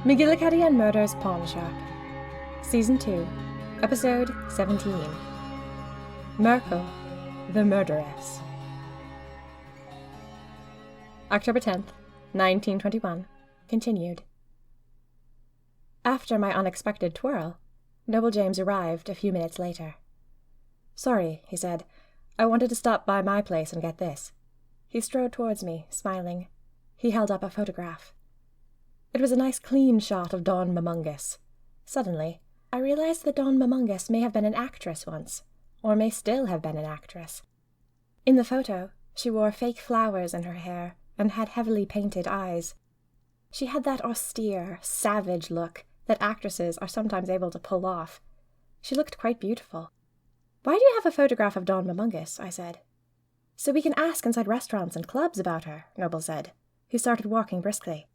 McGillicuddy and Murder's Pawn Shop. Season 2, Episode 17. Merkle the Murderess. October 10th, 1921. Continued. After my unexpected twirl, Noble James arrived a few minutes later. "Sorry," he said. "I wanted to stop by my place and get this." He strode towards me, smiling. He held up a photograph. It was a nice clean shot of Dawn Mamungus. Suddenly, I realized that Dawn Mamungus may have been an actress once, or may still have been an actress. In the photo, she wore fake flowers in her hair and had heavily painted eyes. She had that austere, savage look that actresses are sometimes able to pull off. She looked quite beautiful. "Why do you have a photograph of Dawn Mamungus?" I said. "So we can ask inside restaurants and clubs about her," Noble said. He started walking briskly.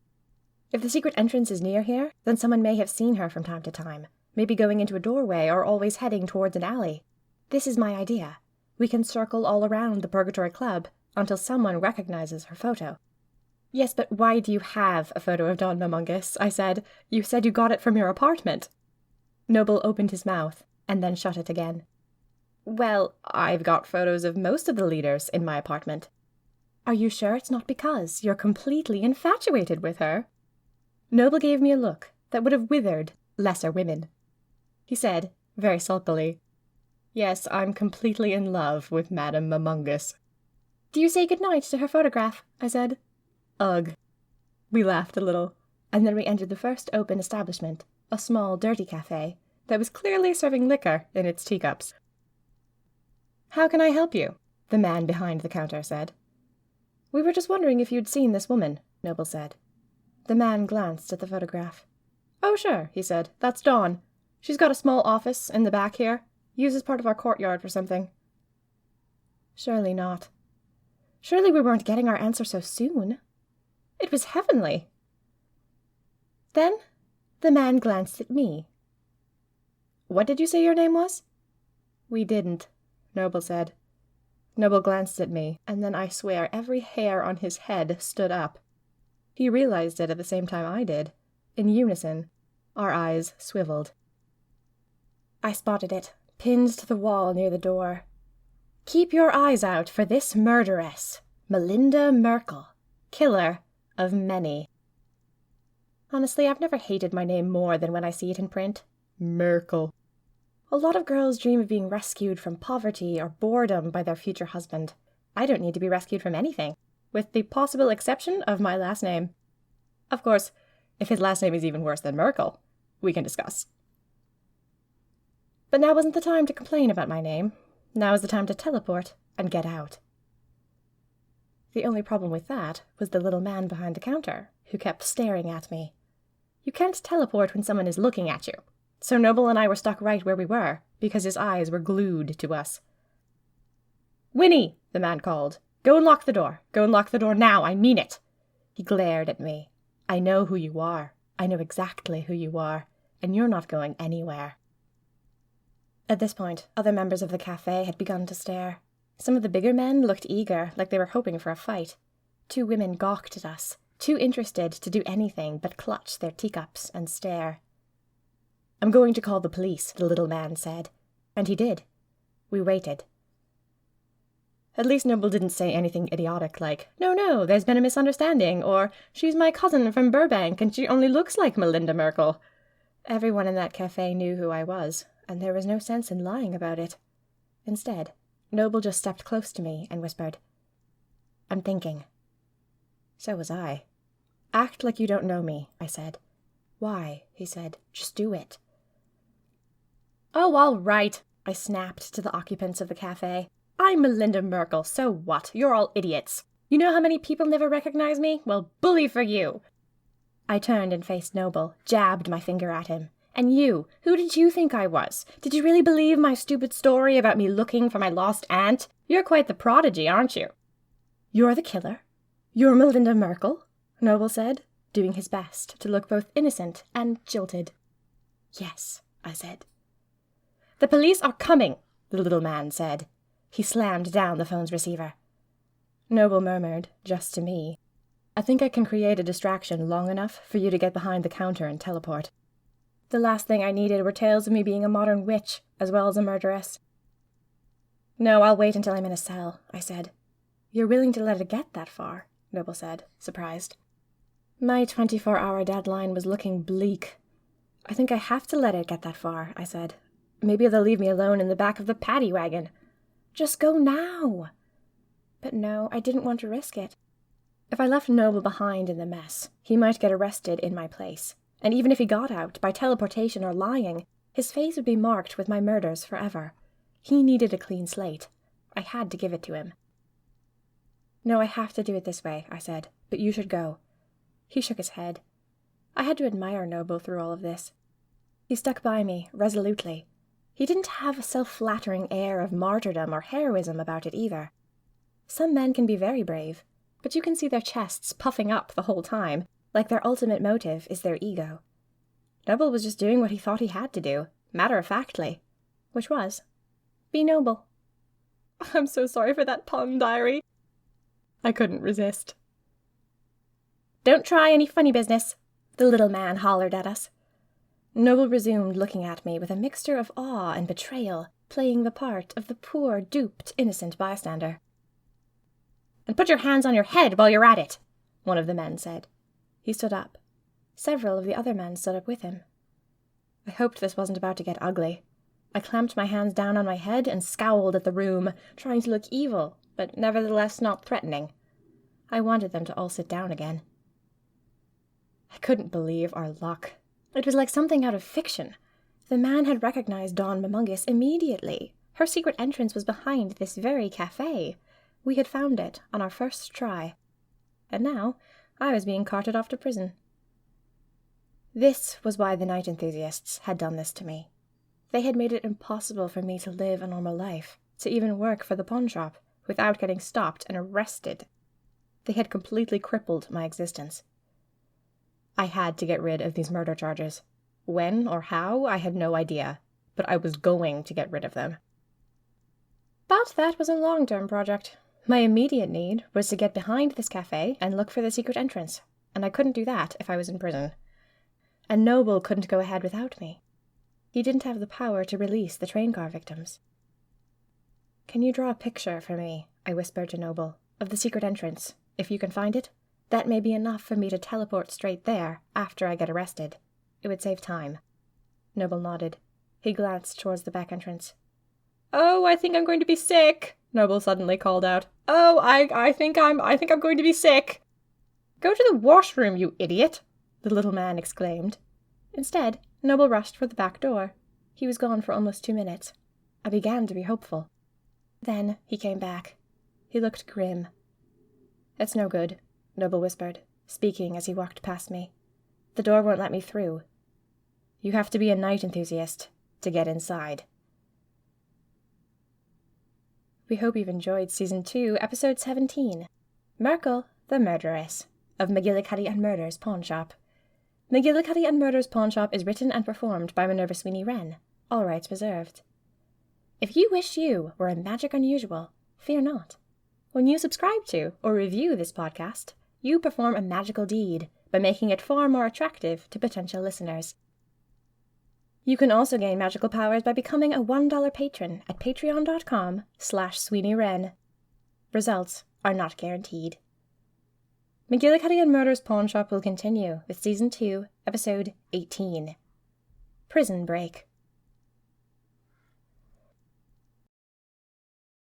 "If the secret entrance is near here, then someone may have seen her from time to time, maybe going into a doorway or always heading towards an alley. This is my idea. We can circle all around the Purgatory Club until someone recognizes her photo." "Yes, but why do you have a photo of Dawn Mamungus?" I said. "You said you got it from your apartment." Noble opened his mouth and then shut it again. "Well, I've got photos of most of the leaders in my apartment." "Are you sure it's not because you're completely infatuated with her?" Noble gave me a look that would have withered lesser women. He said, very sulkily, "Yes, I'm completely in love with Madame Mamungus." "Do you say goodnight to her photograph?" I said. "Ugh." We laughed a little, and then we entered the first open establishment, a small, dirty cafe that was clearly serving liquor in its teacups. "How can I help you?" the man behind the counter said. "We were just wondering if you'd seen this woman," Noble said. The man glanced at the photograph. "Oh, sure," he said. "That's Dawn. She's got a small office in the back here. Uses part of our courtyard for something." Surely not. Surely we weren't getting our answer so soon. It was heavenly. Then the man glanced at me. "What did you say your name was?" "We didn't," Noble said. Noble glanced at me, and then I swear every hair on his head stood up. He realized it at the same time I did. In unison, our eyes swiveled. I spotted it, pinned to the wall near the door. "Keep your eyes out for this murderess, Melinda Merkle, killer of many." Honestly, I've never hated my name more than when I see it in print. Merkle. A lot of girls dream of being rescued from poverty or boredom by their future husband. I don't need to be rescued from anything, with the possible exception of my last name. Of course, if his last name is even worse than Merkle, we can discuss. But now wasn't the time to complain about my name. Now is the time to teleport and get out. The only problem with that was the little man behind the counter, who kept staring at me. You can't teleport when someone is looking at you, so Noble and I were stuck right where we were, because his eyes were glued to us. "Winnie," the man called. "Go and lock the door. Go and lock the door now, I mean it." He glared at me. "I know who you are. I know exactly who you are, and you're not going anywhere." At this point, other members of the cafe had begun to stare. Some of the bigger men looked eager, like they were hoping for a fight. 2 women gawked at us, too interested to do anything but clutch their teacups and stare. "I'm going to call the police," the little man said. And he did. We waited. At least Noble didn't say anything idiotic like, No, there's been a misunderstanding," or "She's my cousin from Burbank and she only looks like Melinda Merkle." Everyone in that cafe knew who I was, and there was no sense in lying about it. Instead, Noble just stepped close to me and whispered, "I'm thinking." So was I. "Act like you don't know me," I said. "Why?" he said. "Just do it." "Oh, all right," I snapped to the occupants of the cafe. "I'm Melinda Merkle, so what? You're all idiots. You know how many people never recognize me? Well, bully for you." I turned and faced Noble, jabbed my finger at him. "And you, who did you think I was? Did you really believe my stupid story about me looking for my lost aunt? You're quite the prodigy, aren't you?" "You're the killer? You're Melinda Merkle?" Noble said, doing his best to look both innocent and jilted. "Yes," I said. "The police are coming," the little man said. He slammed down the phone's receiver. Noble murmured, just to me, I think I can create a distraction long enough for you to get behind the counter and teleport. The last thing I needed were tales of me being a modern witch, as well as a murderess. No, I'll wait until I'm in a cell, I said. You're willing to let it get that far, Noble said, surprised. My 24-hour deadline was looking bleak. I think I have to let it get that far, I said. Maybe they'll leave me alone in the back of the paddy wagon. Just go now. But no, I didn't want to risk it. If I left Noble behind in the mess, he might get arrested in my place. And even if he got out, by teleportation or lying, his face would be marked with my murders forever. He needed a clean slate. I had to give it to him. No, I have to do it this way, I said, but you should go. He shook his head. I had to admire Noble through all of this. He stuck by me, resolutely. He didn't have a self-flattering air of martyrdom or heroism about it either. Some men can be very brave, but you can see their chests puffing up the whole time, like their ultimate motive is their ego. Noble was just doing what he thought he had to do, matter-of-factly, which was, be noble. I'm so sorry for that pun, diary. I couldn't resist. Don't try any funny business, the little man hollered at us. Noble resumed looking at me with a mixture of awe and betrayal, playing the part of the poor, duped, innocent bystander. And put your hands on your head while you're at it, one of the men said. He stood up. Several of the other men stood up with him. I hoped this wasn't about to get ugly. I clamped my hands down on my head and scowled at the room, trying to look evil, but nevertheless not threatening. I wanted them to all sit down again. I couldn't believe our luck. It was like something out of fiction. The man had recognized Dawn Mamungus immediately. Her secret entrance was behind this very cafe. We had found it on our first try. And now I was being carted off to prison. This was why the night enthusiasts had done this to me. They had made it impossible for me to live a normal life, to even work for the pawn shop, without getting stopped and arrested. They had completely crippled my existence. I had to get rid of these murder charges. When or how, I had no idea, but I was going to get rid of them. But that was a long-term project. My immediate need was to get behind this cafe and look for the secret entrance, and I couldn't do that if I was in prison. And Noble couldn't go ahead without me. He didn't have the power to release the train car victims. Can you draw a picture for me, I whispered to Noble, of the secret entrance, if you can find it? That may be enough for me to teleport straight there after I get arrested. It would save time. Noble nodded. He glanced towards the back entrance. Oh, I think I'm going to be sick, Noble suddenly called out. Oh, I think I'm going to be sick. Go to the washroom, you idiot, the little man exclaimed. Instead, Noble rushed for the back door. He was gone for almost 2 minutes. I began to be hopeful. Then he came back. He looked grim. It's no good, Noble whispered, speaking as he walked past me. The door won't let me through. You have to be a night enthusiast to get inside. We hope you've enjoyed Season 2, Episode 17, Merkle the Murderess, of McGillicuddy and Murder's Pawn Shop. McGillicuddy and Murder's Pawn Shop is written and performed by Minerva Sweeney Wren, all rights reserved. If you wish you were a magic unusual, fear not. When you subscribe to or review this podcast, you perform a magical deed by making it far more attractive to potential listeners. You can also gain magical powers by becoming a $1 patron at patreon.com/SweeneyWren. Results are not guaranteed. McGillicuddy and Murder's Pawn Shop will continue with Season 2, Episode 18. Prison Break.